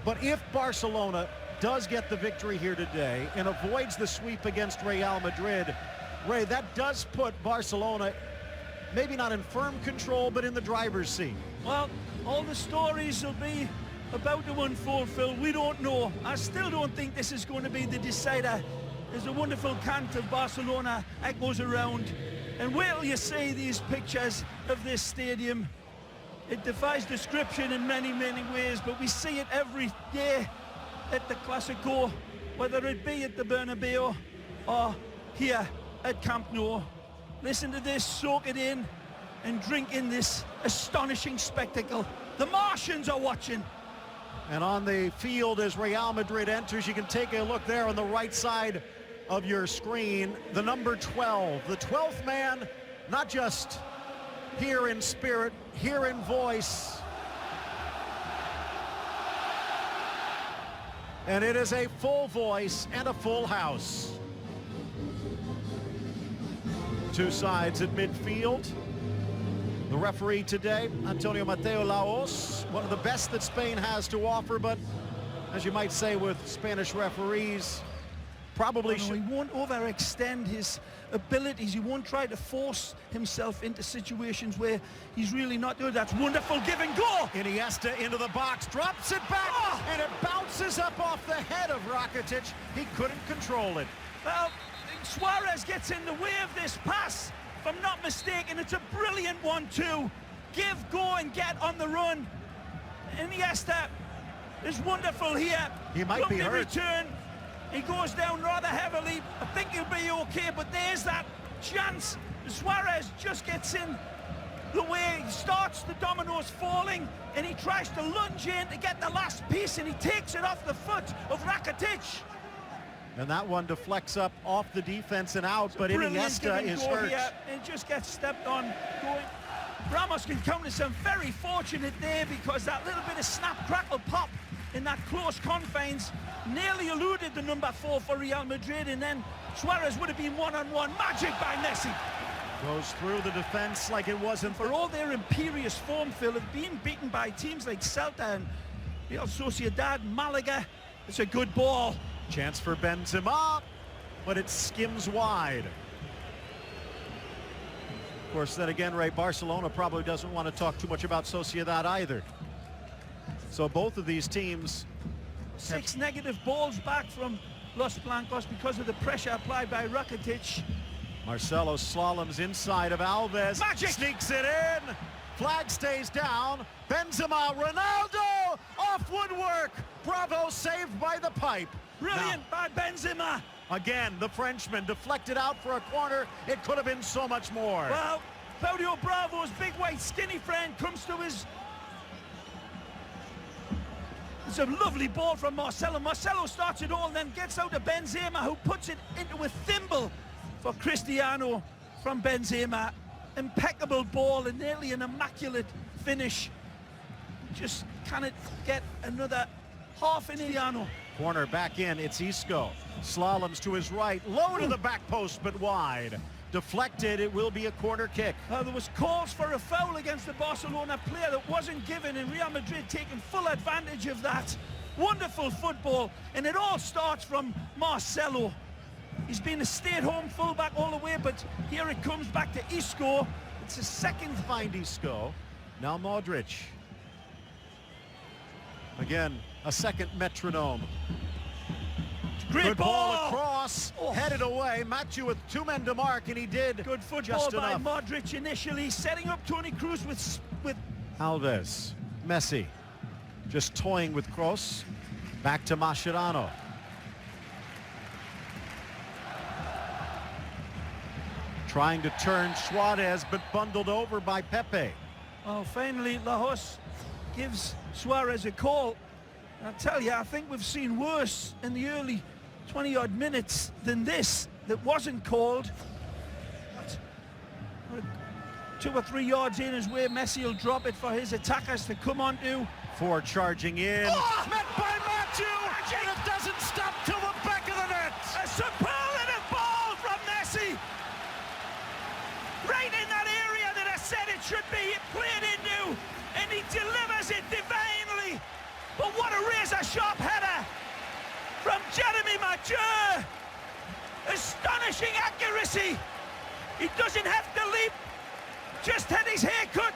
But if Barcelona does get the victory here today and avoids the sweep against Real Madrid, Ray, that does put Barcelona maybe not in firm control, but in the driver's seat. Well, all the stories will be about to unfold, Phil. We don't know. I still don't think this is going to be the decider. There's a wonderful cant of Barcelona echoes around. And wait till you see these pictures of this stadium. It defies description in many, many ways, but we see it every day at the Clásico, whether it be at the Bernabeu or here at Camp Nou. Listen to this, soak it in, and drink in this astonishing spectacle. The Martians are watching. And on the field as Real Madrid enters, you can take a look there on the right side of your screen. The number 12, the 12th man, not just here in spirit, here in voice. And it is a full voice and a full house. Two sides at midfield. The referee today, Antonio Mateo Laos, one of the best that Spain has to offer, but as you might say with Spanish referees, probably he won't overextend his abilities. He won't try to force himself into situations where he's really not good. That's wonderful give and go. Iniesta into the box, drops it back, and it bounces up off the head of Rakitic. He couldn't control it. Well, Suarez gets in the way of this pass. If I'm not mistaken, it's a brilliant one too. Give, go, and get on the run. Iniesta is wonderful here. He might be hurt. Return. He goes down rather heavily. I think he'll be okay, but there's that chance. Suarez just gets in the way. He starts the dominoes falling, and he tries to lunge in to get the last piece, and he takes it off the foot of Rakitic. And that one deflects up off the defense and out, but Iniesta is hurt. It just gets stepped on going. Ramos can count himself very fortunate there, because that little bit of snap, crackle, pop in that close confines nearly eluded the number 4 for Real Madrid, and then Suarez would have been one-on-one. Magic by Messi. Goes through the defense like it wasn't. For all their imperious form, Phil, have been beaten by teams like Celta and Real Sociedad, Malaga. It's a good ball. Chance for Benzema, but it skims wide. Of course, then again, Ray, Barcelona probably doesn't want to talk too much about Sociedad either. So both of these teams... 6 negative balls back from Los Blancos because of the pressure applied by Rakitic. Marcelo slaloms inside of Alves. Magic! Sneaks it in. Flag stays down. Benzema, Ronaldo, off woodwork. Bravo, saved by the pipe. Brilliant by Benzema. Again, the Frenchman deflected out for a corner. It could have been so much more. Well, Claudio Bravo's big, white, skinny friend comes to his... It's a lovely ball from Marcelo. Marcelo starts it all and then gets out to Benzema, who puts it into a thimble for Cristiano from Benzema. Impeccable ball and nearly an immaculate finish. Just cannot get another half in Cristiano. Corner back in, it's Isco. Slaloms to his right, low to the back post, but wide. Deflected, it will be a corner kick. There was calls for a foul against the Barcelona player that wasn't given, and Real Madrid taking full advantage of that. Wonderful football, and it all starts from Marcelo. He's been a stay-at-home fullback all the way, but here it comes back to Isco. It's a second. Find Isco. Now Modric. Again, a second metronome. Great Good ball across, headed away. Mathieu with 2 men to mark, and he did. Good football just by enough. Modric initially, setting up Toni Kroos with Alves, Messi, just toying with Kroos. Back to Mascherano. Trying to turn Suarez, but bundled over by Pepe. Oh, finally, Laos gives Suarez a call. I tell you, I think we've seen worse in the early 20-odd minutes than this that wasn't called. But 2 or 3 yards in is where Messi will drop it for his attackers to come on to. 4 charging in. Oh! Met by Mathieu! And it doesn't stop till the back of the net! A superlative ball from Messi! Right in that area that I said it should be played into, and he delivers it divinely. But what a race a sharp header from Jeremy Mathieu. Astonishing accuracy. He doesn't have to leap, just had his hair cut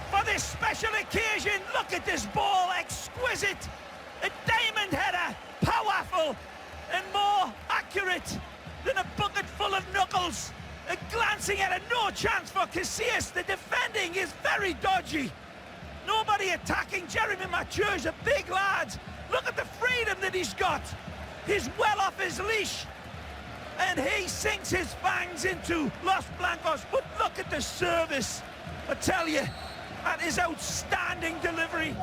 for this special occasion. Look at this ball, exquisite. A diamond header, powerful and more accurate than a bucket full of knuckles. A glancing header, no chance for Casillas. The defending is very dodgy. Nobody attacking. Jeremy Mathieu's a big lad. Look at the freedom that he's got. He's well off his leash. And he sinks his fangs into Los Blancos. But look at the service. I tell you, that is outstanding delivery.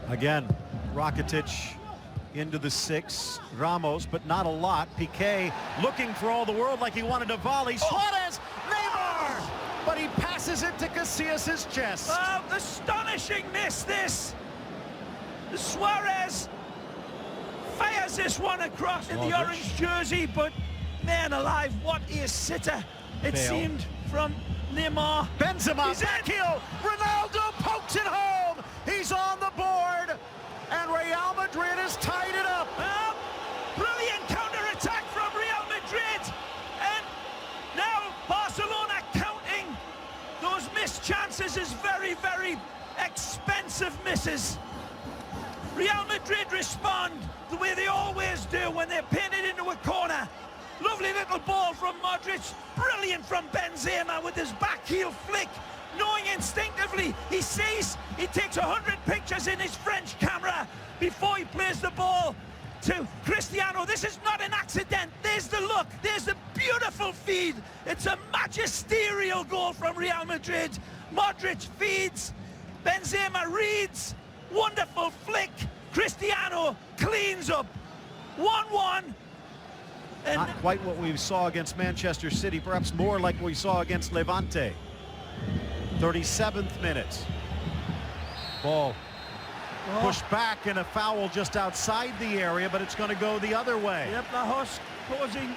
Again, Rakitic into the 6. Ramos, but not a lot. Piqué looking for all the world like he wanted to volley. Suarez, Neymar! But he passes it to Casillas' chest. Oh, astonishing miss this. Suarez fires this one across in the orange jersey, but man alive, what a sitter it seemed from Neymar. Benzema, back heel, Ronaldo pokes it home. He's on the board, and Real Madrid has tied it up. Oh, brilliant counter-attack from Real Madrid, and now Barcelona counting those missed chances as very, very expensive misses. Real Madrid respond the way they always do when they're pinned into a corner. Lovely little ball from Modric, brilliant from Benzema with his back heel flick, knowing instinctively he sees, he takes 100 pictures in his French camera before he plays the ball to Cristiano. This is not an accident. There's the look, there's the beautiful feed. It's a magisterial goal from Real Madrid. Modric feeds, Benzema reads, wonderful flick, Cristiano cleans up. 1-1. And not quite what we saw against Manchester City, perhaps more like we saw against Levante. 37th minute. Ball pushed back and a foul just outside the area, but it's going to go the other way. Yep, Lajos causing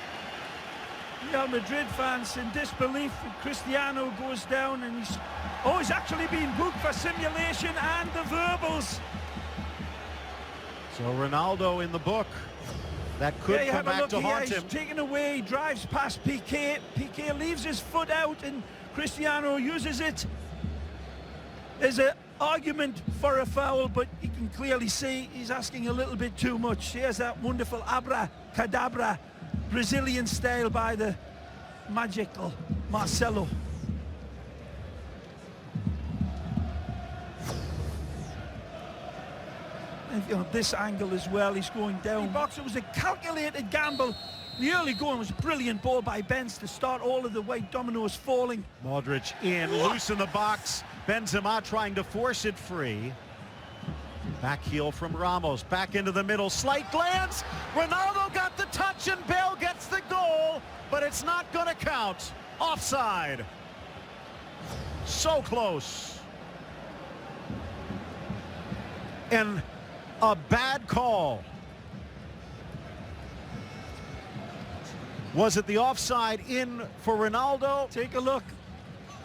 Real Madrid fans in disbelief. Cristiano goes down and he's actually been booked for simulation and the verbals. So Ronaldo in the book. That could come back to haunt him. He's taken away, drives past Piqué. Piqué leaves his foot out and Cristiano uses it. There's an argument for a foul, but you can clearly see he's asking a little bit too much. Here's that wonderful abracadabra Brazilian style by the magical Marcelo. You know, this angle as well, he's going down. Box, it was a calculated gamble. The early going was a brilliant ball by Benz to start all of the white dominoes falling. Modric in, loose in the box. Benzema trying to force it free. Back heel from Ramos, back into the middle, slight glance. Ronaldo got the touch and Bale gets the goal, but it's not gonna count. Offside. So close. And a bad call. Was it the offside in for Ronaldo? Take a look.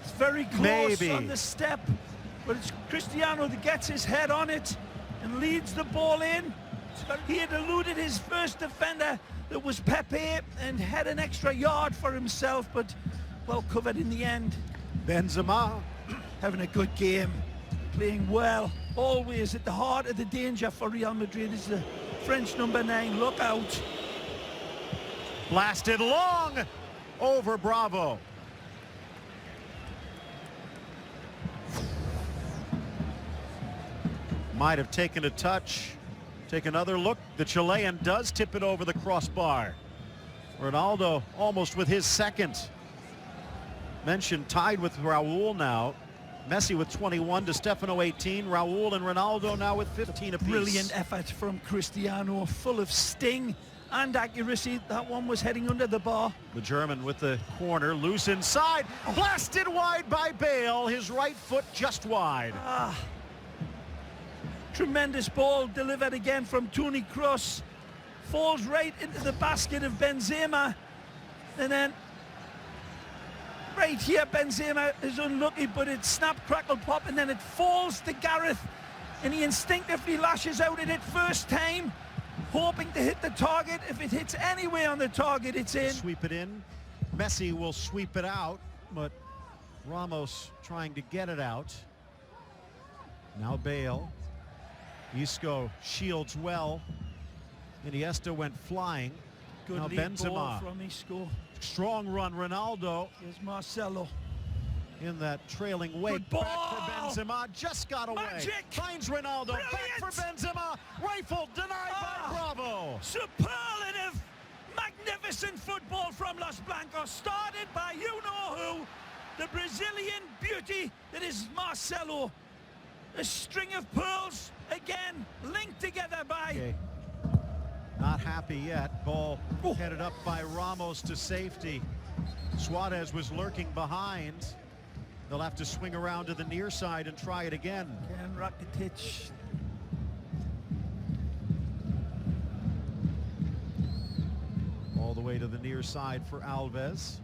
It's very close on the step, but it's Cristiano that gets his head on it and leads the ball in. He had eluded his first defender, that was Pepe, and had an extra yard for himself, but well covered in the end. Benzema having a good game, playing well, always at the heart of the danger for Real Madrid is the French number 9. Look out. Blasted long over Bravo. Might have taken a touch. Take another look. The Chilean does tip it over the crossbar. Ronaldo almost with his second. Mentioned tied with Raul now. Messi with 21, Di Stefano 18, Raul and Ronaldo now with 15 apiece. Brilliant effort from Cristiano, full of sting and accuracy. That one was heading under the bar. The German with the corner, loose inside, blasted wide by Bale, his right foot just wide. Tremendous ball delivered again from Toni Kroos. Falls right into the basket of Benzema. And then right here, Benzema is unlucky, but it snap, crackle, pop, and then it falls to Gareth. and he instinctively lashes out at it first time, hoping to hit the target. If it hits anywhere on the target, it's in. Sweep it in. Messi will sweep it out, but Ramos trying to get it out. Now Bale. Isco shields well. Iniesta went flying. Good now lead Benzema. ball from Isco. Strong run, Ronaldo. Here's Marcelo. In that trailing weight. Good Back for ball. Benzema. Just got away. Magic. Finds Ronaldo. Brilliant. Back for Benzema. Rifle denied by Bravo. Superlative, magnificent football from Los Blancos. Started by you-know-who, the Brazilian beauty that is Marcelo. A string of pearls, again, linked together by... Okay. Not happy yet. Ball headed up by Ramos to safety. Suarez was lurking behind. They'll have to swing around to the near side and try it again. Again, Rakitic. All the way to the near side for Alves.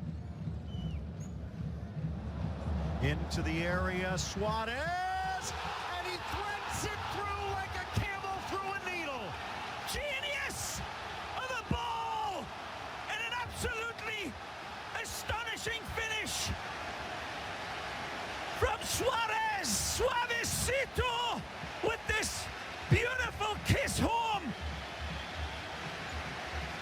Into the area, Suarez! And he threads it through like a camel through a needle. Genius of the ball! And an absolutely astonishing finish from Suarez. Suavecito with this beautiful kiss home.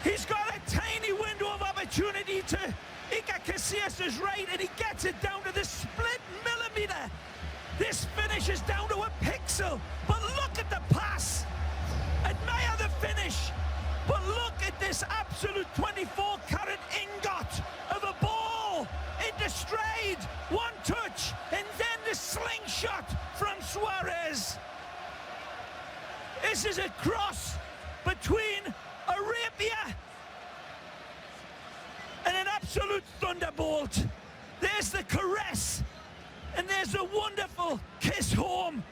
He's got a tiny window of opportunity to Iker Casillas' right, and he gets it down to the split millimeter. This finish is down to a pixel, but look at the pass. Admire the finish, but look at this absolute 24-carat ingot of a ball into stride. One touch, and then the slingshot from Suarez. This is a cross between Arabia and an absolute thunderbolt. There's the caress, and there's a wonderful kiss home.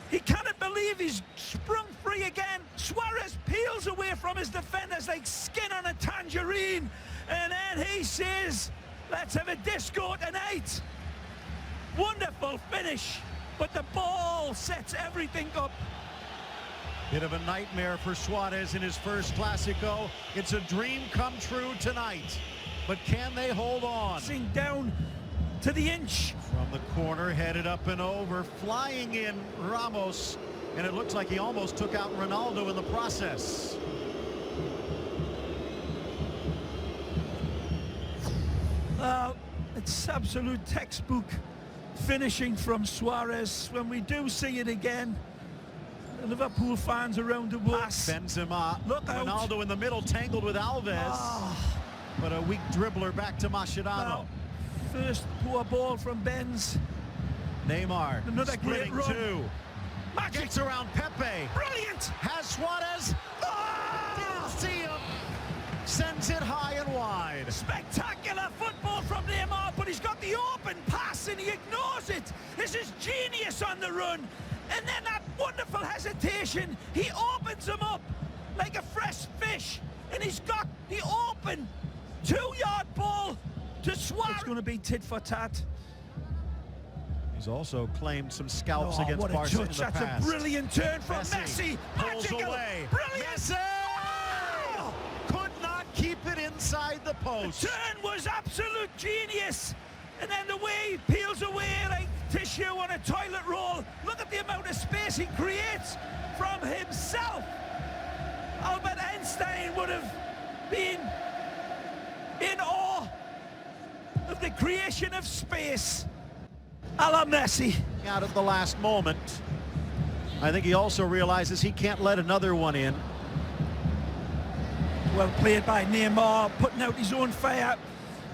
He cannot believe he's sprung free again. Suarez peels away from his defenders like skin on a tangerine, and then he says, let's have a disco tonight. Wonderful finish, but the ball sets everything up. Bit of a nightmare for Suarez in his first Clásico. It's a dream come true tonight, but can they hold on? Sing down to the inch. From the corner, headed up and over, flying in Ramos, and it looks like he almost took out Ronaldo in the process. It's absolute textbook finishing from Suarez. When we do see it again, the Liverpool fans around the world. Benzema, Look out. Ronaldo in the middle, tangled with Alves, but a weak dribbler back to Mascherano. Now, first poor ball from Benz. Neymar, Another great splitting run. two. Magic. Gets around Pepe. Brilliant. Has Suarez. Didn't see him. Sends it high and wide. Spectacular football from Neymar, but he's got the open pass and he ignores it. This is genius on the run. And then that wonderful hesitation. He opens him up like a fresh fish. And he's got the open 2-yard ball to Suarez. It's going to be tit for tat. He's also claimed some scalps against what a Barca in touch. the That's past. a brilliant turn from Messi. Pulls Magical. away. Brilliant. Messi! Could not keep it inside the post. The turn was absolute genius. And then the way he peels away like tissue on a toilet roll. Look at the amount of space he creates from himself. Albert Einstein would have been in awe of the creation of space. A la Messi. Out at the last moment. I think he also realizes he can't let another one in. Well played by Neymar, putting out his own fire.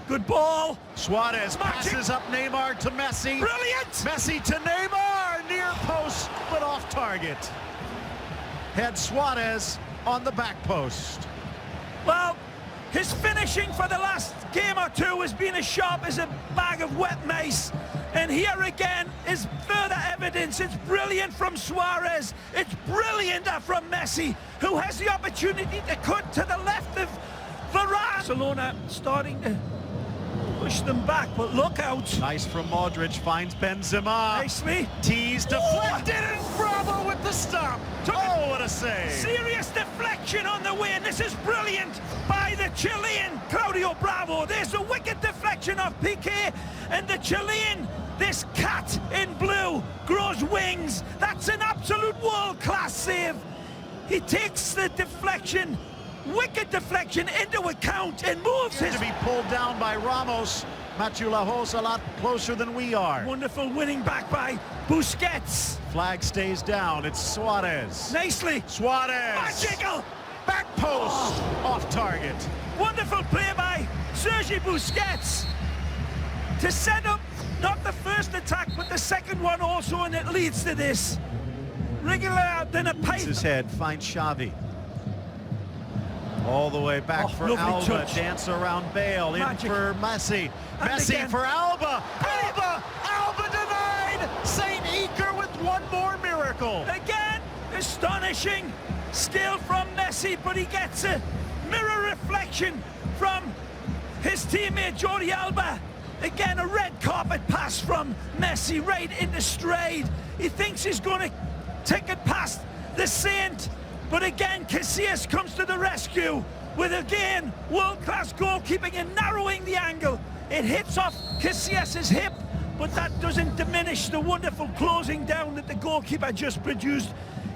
Good ball. Suarez Magic. passes up Neymar to Messi. Brilliant. Messi to Neymar. Near post, but off target. Had Suarez on the back post. Well, his finishing for the last game or two has been as sharp as a bag of wet mice. And here again is further evidence. It's brilliant from Suarez. It's brilliant from Messi, who has the opportunity to cut to the left of Varane. Barcelona starting to push them back, but look out. Nice from Modric, finds Benzema. Nicely. Tees deflected, and Bravo with the stop. Oh, what a save. Serious deflection on the win. This is brilliant by the Chilean Claudio Bravo. There's a wicked deflection of Piqué, and the Chilean, this cat in blue, grows wings. That's an absolute world-class save. He takes the deflection, wicked deflection, into account and moves his... To be pulled down by Ramos. Mathieu Lajos a lot closer than we are. Wonderful winning back by Busquets. Flag stays down. It's Suarez. Nicely. Suarez. Magical. Back post. Off target. Wonderful play by Sergi Busquets to set up not the first attack, but the second one also, and it leads to this. Regular than a pipe. His head, finds Xavi. All the way back for Alba, touch. Dance around Bale, Magic. In for Messi. And Messi again. for Alba. Alba denied. Saint Iker with one more miracle. Again, astonishing skill from Messi, but he gets a mirror reflection from his teammate Jordi Alba. Again, a red carpet pass from Messi right into stride. He thinks he's going to take it past the Saint. But again, Casillas comes to the rescue with, again, world-class goalkeeping and narrowing the angle. It hits off Casillas' hip, but that doesn't diminish the wonderful closing down that the goalkeeper just produced.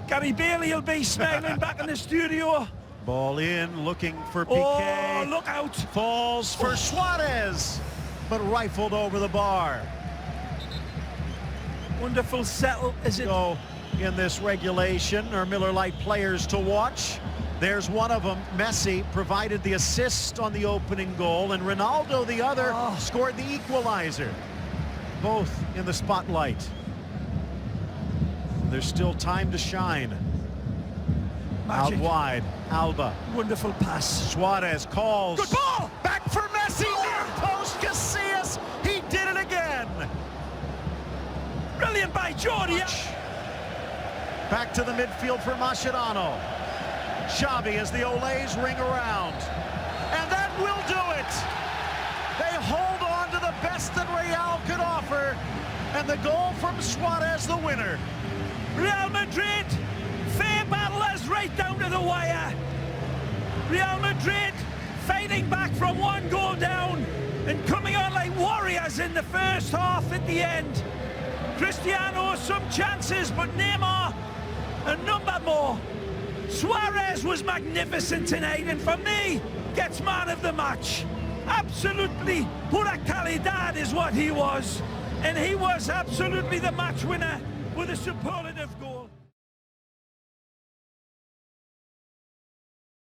Gary Bailey will be smiling back in the studio. Ball in, looking for Piqué. Oh, look out. Falls for Suarez, but rifled over the bar. Wonderful settle, is it? Go in this regulation are Miller Lite players to watch. There's one of them. Messi provided the assist on the opening goal, and Ronaldo, the other, scored the equalizer. Both in the spotlight. There's still time to shine. Magic. Out wide, Alba. Wonderful pass. Suarez calls. Good ball! Back for Messi, near post, Casillas. He did it again. Brilliant by Jordi. Back to the midfield for Mascherano. Xavi as the Olays ring around. And that will do it. They hold on to the best that Real could offer. And the goal from Suarez, the winner. Real Madrid, fair battlers right down to the wire. Real Madrid fighting back from one goal down and coming on like warriors in the first half at the end. Cristiano, some chances, but Neymar, a number more. Suarez was magnificent tonight, and for me, gets man of the match. Absolutely pura calidad is what he was, and he was absolutely the match winner with a superlative.